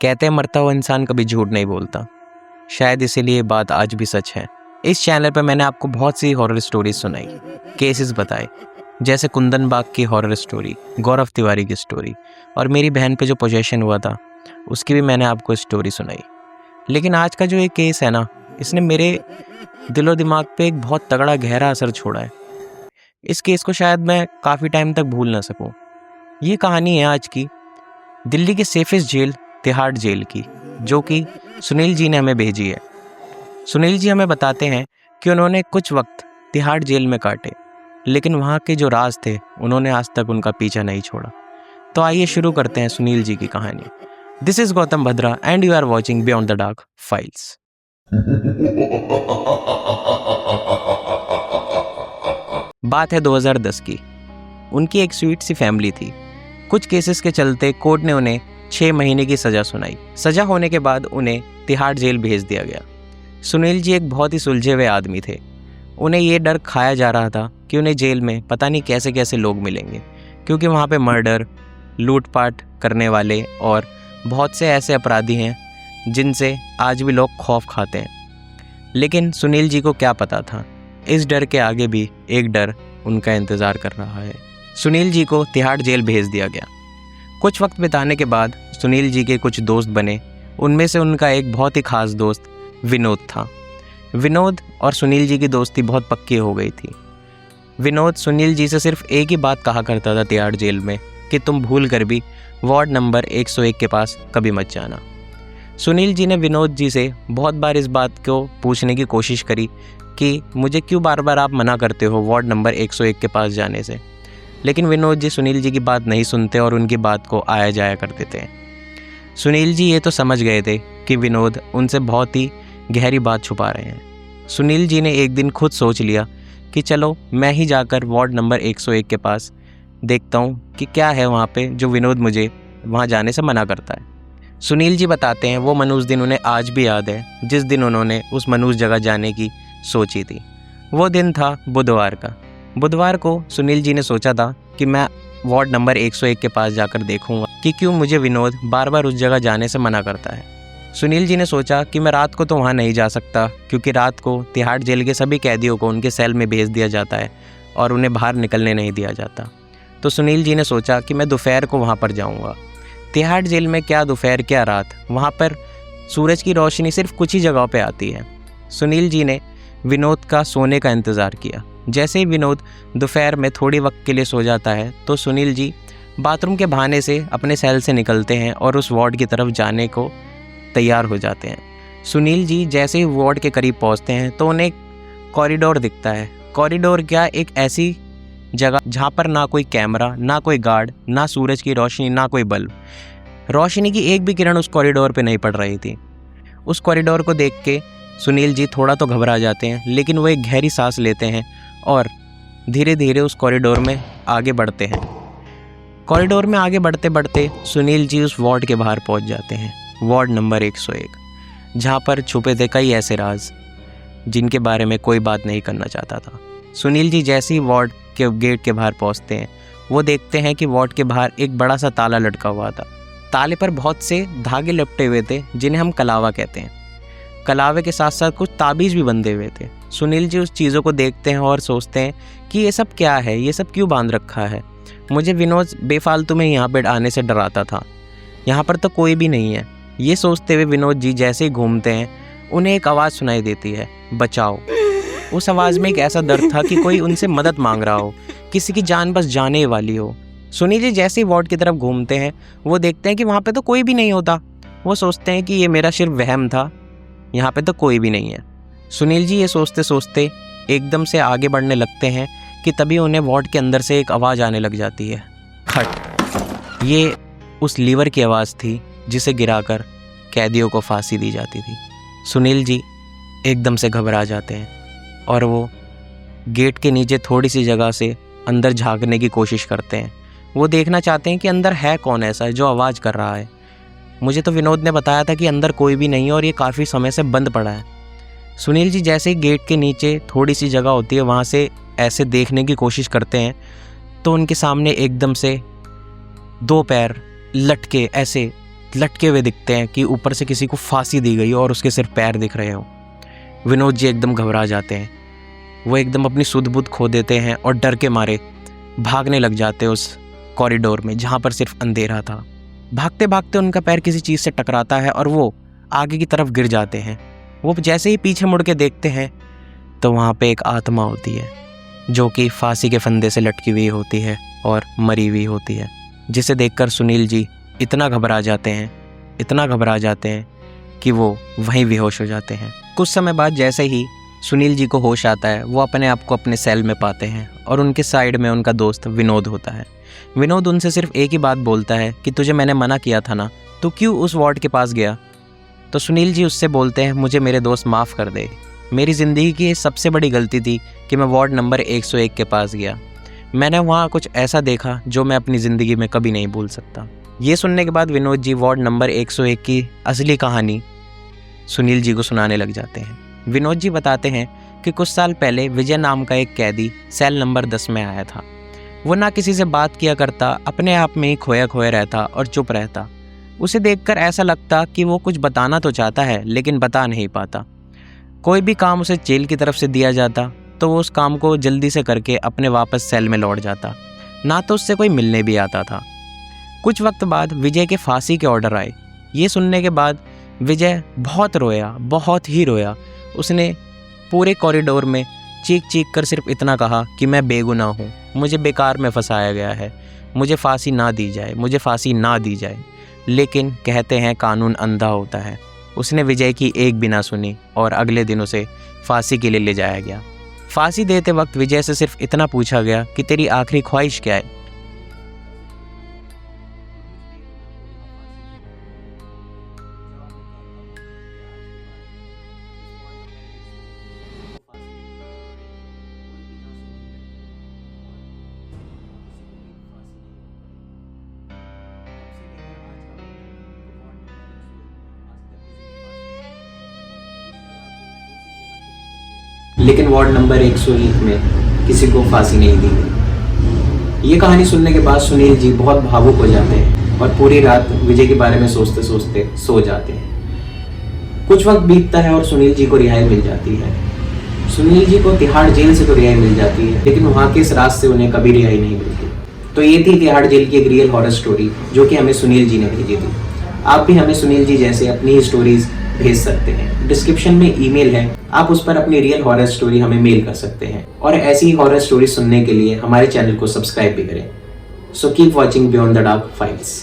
कहते हैं मरता हुआ इंसान कभी झूठ नहीं बोलता, शायद इसीलिए बात आज भी सच है। इस चैनल पर मैंने आपको बहुत सी हॉरर स्टोरीज सुनाई, केसेस बताए, जैसे कुंदन बाग की हॉरर स्टोरी, गौरव तिवारी की स्टोरी, और मेरी बहन पे जो पोजेशन हुआ था उसकी भी मैंने आपको स्टोरी सुनाई। लेकिन आज का जो एक केस है ना, इसने मेरे दिलो दिमाग पे एक बहुत तगड़ा गहरा असर छोड़ा है। इस केस को शायद मैं काफ़ी टाइम तक भूल ना सकूं। ये कहानी है आज की दिल्ली के सेफेस्ट जेल तिहाड़ जेल की, जो कि सुनील जी ने हमें भेजी है। सुनील जी हमें बताते हैं कि उन्होंने कुछ वक्त तिहाड़ जेल में काटे, लेकिन वहाँ के जो राज थे उन्होंने आज तक उनका पीछा नहीं छोड़ा। तो आइए शुरू करते हैं सुनील जी की कहानी। This is Gautam Bhadra and you are watching beyond the dark files. बात है 2010 की। उनकी एक स्वीट सी फैमिली थी। कुछ केसेस के चलते कोर्ट ने उन्हें 6 महीने की सज़ा सुनाई। सज़ा होने के बाद उन्हें तिहाड़ जेल भेज दिया गया। सुनील जी एक बहुत ही सुलझे हुए आदमी थे। उन्हें ये डर खाया जा रहा था कि उन्हें जेल में पता नहीं कैसे कैसे लोग मिलेंगे, क्योंकि वहाँ पे मर्डर, लूटपाट करने वाले और बहुत से ऐसे अपराधी हैं जिनसे आज भी लोग खौफ खाते हैं। लेकिन सुनील जी को क्या पता था, इस डर के आगे भी एक डर उनका इंतज़ार कर रहा है। सुनील जी को तिहाड़ जेल भेज दिया गया। कुछ वक्त बिताने के बाद सुनील जी के कुछ दोस्त बने। उनमें से उनका एक बहुत ही ख़ास दोस्त विनोद था। विनोद और सुनील जी की दोस्ती बहुत पक्की हो गई थी। विनोद सुनील जी से सिर्फ एक ही बात कहा करता था तिहाड़ जेल में कि तुम भूल कर भी वार्ड नंबर 101 के पास कभी मत जाना। सुनील जी ने विनोद जी से बहुत बार इस बात को पूछने की कोशिश करी कि मुझे क्यों बार बार आप मना करते हो वार्ड नंबर 101 के पास जाने से, लेकिन विनोद जी सुनील जी की बात नहीं सुनते और उनकी बात को आया जाया करते थे। सुनील जी ये तो समझ गए थे कि विनोद उनसे बहुत ही गहरी बात छुपा रहे हैं। सुनील जी ने एक दिन खुद सोच लिया कि चलो मैं ही जाकर वार्ड नंबर 101 के पास देखता हूँ कि क्या है वहाँ पे जो विनोद मुझे वहाँ जाने से मना करता है। सुनील जी बताते हैं वो मनूस दिन उन्हें आज भी याद है जिस दिन उन्होंने उस मनूस जगह जाने की सोची थी। वो दिन था बुधवार का। बुधवार को सुनील जी ने सोचा था कि मैं वार्ड नंबर 101 के पास जाकर देखूंगा कि क्यों मुझे विनोद बार बार उस जगह जाने से मना करता है। सुनील जी ने सोचा कि मैं रात को तो वहाँ नहीं जा सकता, क्योंकि रात को तिहाड़ जेल के सभी कैदियों को उनके सेल में भेज दिया जाता है और उन्हें बाहर निकलने नहीं दिया जाता। तो सुनील जी ने सोचा कि मैं दोपहर को वहाँ पर जाऊँगा। तिहाड़ जेल में क्या दोपहर क्या रात, वहाँ पर सूरज की रोशनी सिर्फ कुछ ही जगहों पर आती है। सुनील जी ने विनोद का सोने का इंतज़ार किया। जैसे ही विनोद दोपहर में थोड़ी वक्त के लिए सो जाता है तो सुनील जी बाथरूम के बहाने से अपने सेल से निकलते हैं और उस वार्ड की तरफ जाने को तैयार हो जाते हैं। सुनील जी जैसे ही वार्ड के करीब पहुंचते हैं तो उन्हें कॉरिडोर दिखता है। कॉरिडोर क्या, एक ऐसी जगह जहां पर ना कोई कैमरा, ना कोई गार्ड, ना सूरज की रोशनी, ना कोई बल्ब। रोशनी की एक भी किरण उस कॉरिडोर पे नहीं पड़ रही थी। उस कॉरिडोर को देख के सुनील जी थोड़ा तो घबरा जाते हैं, लेकिन वो एक गहरी सांस लेते हैं और धीरे धीरे उस कॉरिडोर में आगे बढ़ते हैं। कॉरिडोर में आगे बढ़ते बढ़ते सुनील जी उस वार्ड के बाहर पहुंच जाते हैं, वार्ड नंबर 101, जहां पर छुपे थे कई ऐसे राज जिनके बारे में कोई बात नहीं करना चाहता था। सुनील जी जैसे ही वार्ड के गेट के बाहर पहुंचते हैं, वो देखते हैं कि वार्ड के बाहर एक बड़ा सा ताला लटका हुआ था। ताले पर बहुत से धागे लपटे हुए थे जिन्हें हम कलावा कहते हैं। कलावे के साथ साथ कुछ ताबीज़ भी बंधे हुए थे। सुनील जी उस चीज़ों को देखते हैं और सोचते हैं कि ये सब क्या है, ये सब क्यों बांध रखा है। मुझे विनोद बेफालतू में यहाँ पे आने से डराता था, यहाँ पर तो कोई भी नहीं है। ये सोचते हुए विनोद जी जैसे ही घूमते हैं उन्हें एक आवाज़ सुनाई देती है, बचाओ। उस आवाज़ में एक ऐसा दर्द था कि कोई उनसे मदद मांग रहा हो, किसी की जान बस जाने वाली हो। सुनील जी जैसे ही वार्ड की तरफ घूमते हैं वो देखते हैं कि वहाँ पर तो कोई भी नहीं होता। वो सोचते हैं कि ये मेरा सिर्फ वहम था, यहाँ पे तो कोई भी नहीं है। सुनील जी ये सोचते सोचते एकदम से आगे बढ़ने लगते हैं कि तभी उन्हें वार्ड के अंदर से एक आवाज़ आने लग जाती है, खट। ये उस लीवर की आवाज़ थी जिसे गिराकर कैदियों को फांसी दी जाती थी। सुनील जी एकदम से घबरा जाते हैं और वो गेट के नीचे थोड़ी सी जगह से अंदर झांकने की कोशिश करते हैं। वो देखना चाहते हैं कि अंदर है कौन ऐसा जो आवाज़ कर रहा है। मुझे तो विनोद ने बताया था कि अंदर कोई भी नहीं है और ये काफ़ी समय से बंद पड़ा है। सुनील जी जैसे ही गेट के नीचे थोड़ी सी जगह होती है वहाँ से ऐसे देखने की कोशिश करते हैं तो उनके सामने एकदम से 2 पैर लटके ऐसे लटके हुए दिखते हैं कि ऊपर से किसी को फांसी दी गई और उसके सिर्फ पैर दिख रहे हों। विनोद जी एकदम घबरा जाते हैं, वो एकदम अपनी सुध बुध खो देते हैं और डर के मारे भागने लग जाते हैं उस कॉरिडोर में जहाँ पर सिर्फ अंधेरा था। भागते भागते उनका पैर किसी चीज़ से टकराता है और वो आगे की तरफ गिर जाते हैं। वो जैसे ही पीछे मुड़ के देखते हैं तो वहाँ पे एक आत्मा होती है जो कि फांसी के फंदे से लटकी हुई होती है और मरी हुई होती है, जिसे देखकर सुनील जी इतना घबरा जाते हैं कि वो वहीं बेहोश हो जाते हैं। कुछ समय बाद जैसे ही सुनील जी को होश आता है, वो अपने आप को अपने सेल में पाते हैं और उनके साइड में उनका दोस्त विनोद होता है। विनोद उनसे सिर्फ एक ही बात बोलता है कि तुझे मैंने मना किया था ना, तो क्यों उस वार्ड के पास गया? तो सुनील जी उससे बोलते हैं, मुझे मेरे दोस्त माफ़ कर दे, मेरी ज़िंदगी की सबसे बड़ी गलती थी कि मैं वार्ड नंबर 101 के पास गया। मैंने वहाँ कुछ ऐसा देखा जो मैं अपनी ज़िंदगी में कभी नहीं भूल सकता। ये सुनने के बाद विनोद जी वार्ड नंबर 101 की असली कहानी सुनील जी को सुनाने लग जाते हैं। विनोद जी बताते हैं कि कुछ साल पहले विजय नाम का एक कैदी सेल नंबर 10 में आया था। वो ना किसी से बात किया करता, अपने आप में ही खोया खोया रहता और चुप रहता। उसे देखकर ऐसा लगता कि वो कुछ बताना तो चाहता है लेकिन बता नहीं पाता। कोई भी काम उसे जेल की तरफ से दिया जाता तो वो उस काम को जल्दी से करके अपने वापस सेल में लौट जाता, ना तो उससे कोई मिलने भी आता था। कुछ वक्त बाद विजय के फांसी के ऑर्डर आए। ये सुनने के बाद विजय बहुत ही रोया। उसने पूरे कॉरिडोर में चीख कर सिर्फ इतना कहा कि मैं बेगुनाह हूँ, मुझे बेकार में फंसाया गया है, मुझे फांसी ना दी जाए। लेकिन कहते हैं कानून अंधा होता है। उसने विजय की एक भी ना सुनी और अगले दिन उसे फांसी के लिए ले जाया गया। फांसी देते वक्त विजय से सिर्फ इतना पूछा गया कि तेरी आखिरी ख्वाहिश क्या है? लेकिन वार्ड नंबर 101 में किसी को फांसी नहीं दी गई। ये कहानी सुनने के बाद सुनील जी बहुत भावुक हो जाते हैं और पूरी रात विजय के बारे में सोचते सोचते सो जाते हैं। कुछ वक्त बीतता है और सुनील जी को रिहाई मिल जाती है। सुनील जी को तिहाड़ जेल से तो रिहाई मिल जाती है, लेकिन वहाँ के इस राज से उन्हें कभी रिहाई नहीं मिलती। तो ये थी तिहाड़ जेल की एक रियल हॉरर स्टोरी जो कि हमें सुनील जी ने भेजी थी। आप भी हमें सुनील जी जैसे अपनी ही स्टोरीज भेज सकते हैं। डिस्क्रिप्शन में ईमेल है, आप उस पर अपनी रियल हॉरर स्टोरी हमें मेल कर सकते हैं। और ऐसी ही हॉरर स्टोरी सुनने के लिए हमारे चैनल को सब्सक्राइब भी करें। So keep watching beyond the dark files.